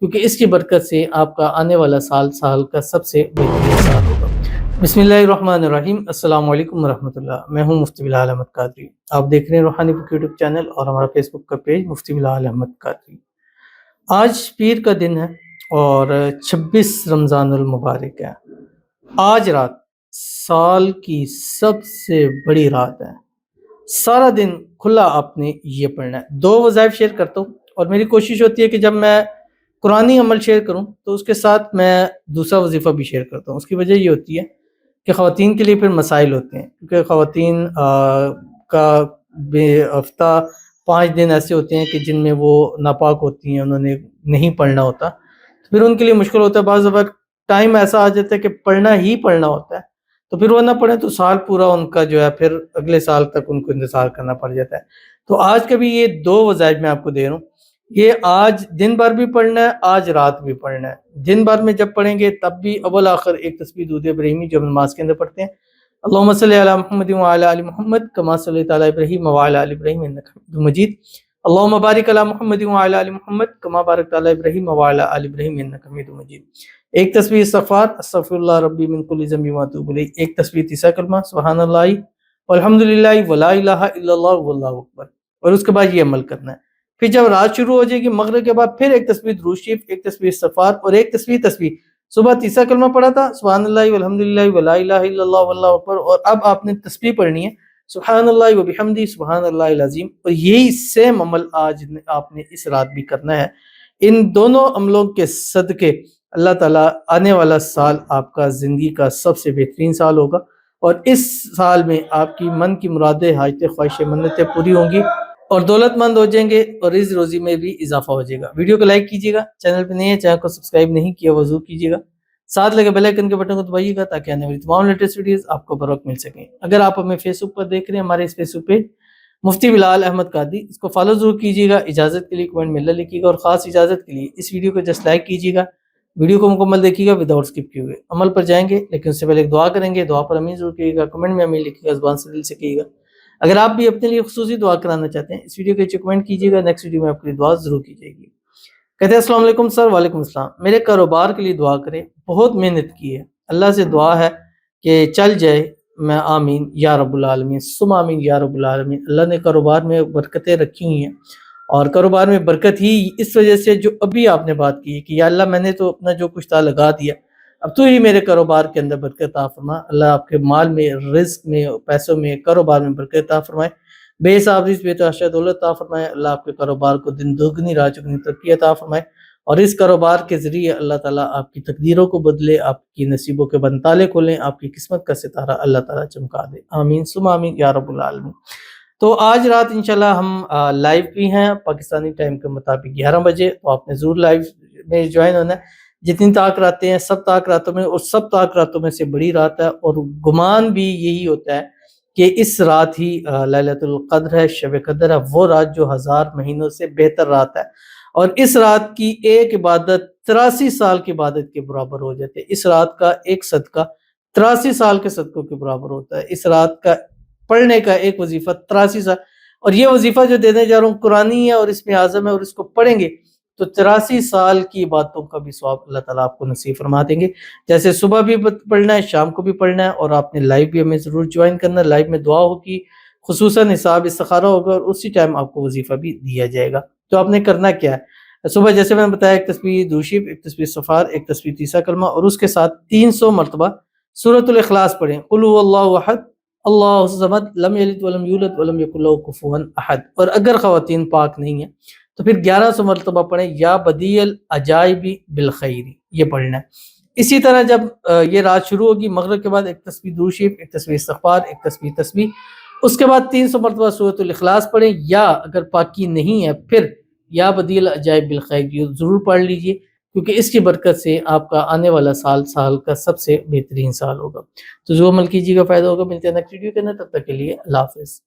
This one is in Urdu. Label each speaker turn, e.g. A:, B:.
A: کیونکہ اس کی برکت سے آپ کا آنے والا سال سال کا سب سے بہترین سال ہوگا۔ بسم اللہ الرحمن الرحیم۔ السلام علیکم ورحمۃ اللہ۔ میں ہوں مفتی بلال احمد قادری۔ آپ دیکھ رہے ہیں روحانی بک یوٹیوب چینل اور ہمارا فیس بک کا پیج مفتی بلال احمد قادری۔ آج پیر کا دن ہے اور 26 رمضان المبارک ہے۔ آج رات سال کی سب سے بڑی رات ہے۔ سارا دن کھلا آپ نے یہ پڑھنا ہے۔ 2 وظائف شیئر کرتا ہوں اور میری کوشش ہوتی ہے کہ جب میں قرآنی عمل شیئر کروں تو اس کے ساتھ میں دوسرا وظیفہ بھی شیئر کرتا ہوں۔ اس کی وجہ یہ ہوتی ہے کہ خواتین کے لیے پھر مسائل ہوتے ہیں، کیونکہ خواتین کا بے ہفتہ 5 دن ایسے ہوتے ہیں کہ جن میں وہ ناپاک ہوتی ہیں، انہوں نے نہیں پڑھنا ہوتا، تو پھر ان کے لیے مشکل ہوتا ہے۔ بعض دفعہ ٹائم ایسا آ جاتا ہے کہ پڑھنا ہی پڑھنا ہوتا ہے، تو پھر وہ نہ پڑھیں تو سال پورا ان کا جو ہے پھر اگلے سال تک ان کو انتظار کرنا پڑ جاتا ہے۔ تو آج کا بھی یہ 2 وظائف میں آپ کو دے رہا ہوں۔ یہ آج دن بھر بھی پڑھنا ہے، آج رات بھی پڑھنا ہے۔ دن بھر میں جب پڑھیں گے تب بھی اول آخر ایک تسبیح درود ابراہیمی جو ہم نماز کے اندر پڑھتے ہیں، اللہم صلی علی محمد وعلی آل محمد کما صلیت علی ابراہیم وعلی آل ابراہیم انک حمید مجید، اللہم بارک علی محمد وعلی آل محمد کما بارکت علی ابراہیم وعلی آل ابراہیم انک حمید مجید۔ ایک تسبیح استغفار استغفر اللہ ربی من کل ذنب واتوب الیہ۔ ایک تسبیح تیسرا کلمہ سبحان اللہ والحمد للہ ولا الہ الا اللہ واللہ اکبر، اور اس کے بعد یہ عمل کرنا ہے۔ پھر جب رات شروع ہو جائے گی مغرب کے بعد پھر ایک تسبیح درود شریف، ایک تسبیح استغفار اور ایک تسبیح۔ صبح تیسرا کلمہ پڑھا تھا سبحان اللہ والحمد للہ ولا الہ الا اللہ واللہ اکبر، اور اب آپ نے تسبیح پڑھنی ہے سبحان اللہ وبحمدہ سبحان اللہ العظیم، اور یہی سیم عمل آج آپ نے اس رات بھی کرنا ہے۔ ان دونوں عملوں کے صدقے اللہ تعالیٰ آنے والا سال آپ کا زندگی کا سب سے بہترین سال ہوگا، اور اس سال میں آپ کی من کی مرادیں، حاجتیں، خواہشیں، منتیں پوری ہوں گی اور دولت مند ہو جائیں گے، اور رزق روزی میں بھی اضافہ ہو جائے گا۔ ویڈیو کو لائک کیجیے گا، چینل پہ نہیں ہے چینل کو سبسکرائب نہیں کیا وہ ضرور کیجیے گا، ساتھ لگے بیل آئیکن کے بٹن کو دبائیے گا تاکہ آنے والی تمام لیٹسٹ ویڈیوز آپ کو بروقت مل سکیں۔ اگر آپ ہمیں فیس بک پر دیکھ رہے ہیں، ہمارے اس فیس بک پہ مفتی بلال احمد قادری، اس کو فالو ضرور کیجیے گا۔ اجازت کے لیے کمنٹ میں اللہ لکھیے گا، اور خاص اجازت کے لیے اس ویڈیو کو جسٹ لائک کیجیے گا، ویڈیو کو مکمل دیکھیے گا وداؤٹ اسکپ کیے ہوئے۔ عمل پر جائیں گے لیکن اس سے پہلے ایک دعا کریں گے، دعا پر امین ضرور کیجیے گا، کمنٹ میں امین لکھیے گا، زبان سے دل سے کیجیے گا۔ اگر آپ بھی اپنے لیے خصوصی دعا کرانا چاہتے ہیں اس ویڈیو کے نیچے کمنٹ کیجیے گا، نیکسٹ ویڈیو میں آپ کے لیے دعا ضرور کی جائے گی۔ کہتے ہیں السلام علیکم سر۔ وعلیکم السلام۔ میرے کاروبار کے لیے دعا کریں، بہت محنت کی ہے، اللہ سے دعا ہے کہ چل جائے، میں آمین یا رب العالمین ثم آمین یا رب العالمین۔ اللہ نے کاروبار میں برکتیں رکھی ہوئی ہیں، اور کاروبار میں برکت ہی اس وجہ سے جو ابھی آپ نے بات کی ہے کہ یا اللہ میں نے تو اپنا جو کچھ تھا لگا دیا، اب تو ہی میرے کاروبار کے اندر برکت عطا فرما۔ اللہ آپ کے مال میں، رزق میں، پیسوں میں، کاروبار میں برکت عطا فرمائے، بے حساب رزق، بے تحاشا دولت عطا فرمائے۔ اللہ آپ کے کاروبار کو دن دوگنی رات چگنی ترقی عطا فرمائے، اور اس کاروبار کے ذریعے اللہ تعالیٰ آپ کی تقدیروں کو بدلے، آپ کی نصیبوں کے بند تالے کھولیں، آپ کی قسمت کا ستارہ اللہ تعالیٰ چمکا دے، آمین ثم آمین یا رب العالمین۔ تو آج رات انشاءاللہ ہم لائیو بھی ہیں پاکستانی ٹائم کے مطابق 11 بجے، تو آپ نے ضرور لائیو میں جوائن ہونا ہے۔ جتنی طاق راتیں ہیں سب طاق راتوں میں، اور سب طاق راتوں میں سے بڑی رات ہے، اور گمان بھی یہی ہوتا ہے کہ اس رات ہی لیلۃ القدر ہے، شب قدر ہے، وہ رات جو 1000 مہینوں سے بہتر رات ہے، اور اس رات کی ایک عبادت 83 سال کی عبادت کے برابر ہو جاتے ہیں۔ اس رات کا ایک صدقہ 83 سال کے صدقوں کے برابر ہوتا ہے۔ اس رات کا پڑھنے کا ایک وظیفہ 83 سال، اور یہ وظیفہ جو دینے جا رہا ہوں قرآنی ہے اور اس میں اعظم ہے، اور اس کو پڑھیں گے تو 83 سال کی عبادتوں کا بھی ثواب اللہ تعالیٰ آپ کو نصیب فرما دیں گے۔ جیسے صبح بھی پڑھنا ہے، شام کو بھی پڑھنا ہے، اور آپ نے لائیو بھی ہمیں ضرور جوائن کرنا ہے۔ لائیو میں دعا ہوگی، خصوصاً حساب استخارہ ہوگا، اور اسی ٹائم آپ کو وظیفہ بھی دیا جائے گا۔ تو آپ نے کرنا کیا ہے، صبح جیسے میں نے بتایا ایک تسبیح درود شریف، ایک تسبیح استغفار، ایک تسبیح تیسرا کلمہ، اور اس کے ساتھ 300 مرتبہ سورۃ الاخلاص پڑھیں، قل هو اللہ احد اللہ الصمد لم یلد ولم یولد ولم یکن له کفوا احد۔ اور اگر خواتین پاک نہیں ہیں تو پھر 1100 مرتبہ پڑھیں یا بدیع العجائب بالخیر، یہ پڑھنا ہے۔ اسی طرح جب یہ رات شروع ہوگی مغرب کے بعد ایک تسبیح درود شریف، ایک تسبیح استغفار، ایک تسبیح، اس کے بعد 300 مرتبہ سورۃ الاخلاص پڑھیں، یا اگر پاکی نہیں ہے پھر یا بدیع العجائب بالخیر یہ ضرور پڑھ لیجئے، کیونکہ اس کی برکت سے آپ کا آنے والا سال سال کا سب سے بہترین سال ہوگا۔ تو جو عمل کیجیے گا فائدہ ہوگا۔ ملتے ہیں نیکسٹ ویڈیو کے اندر، تب تک کے لیے اللہ حافظ۔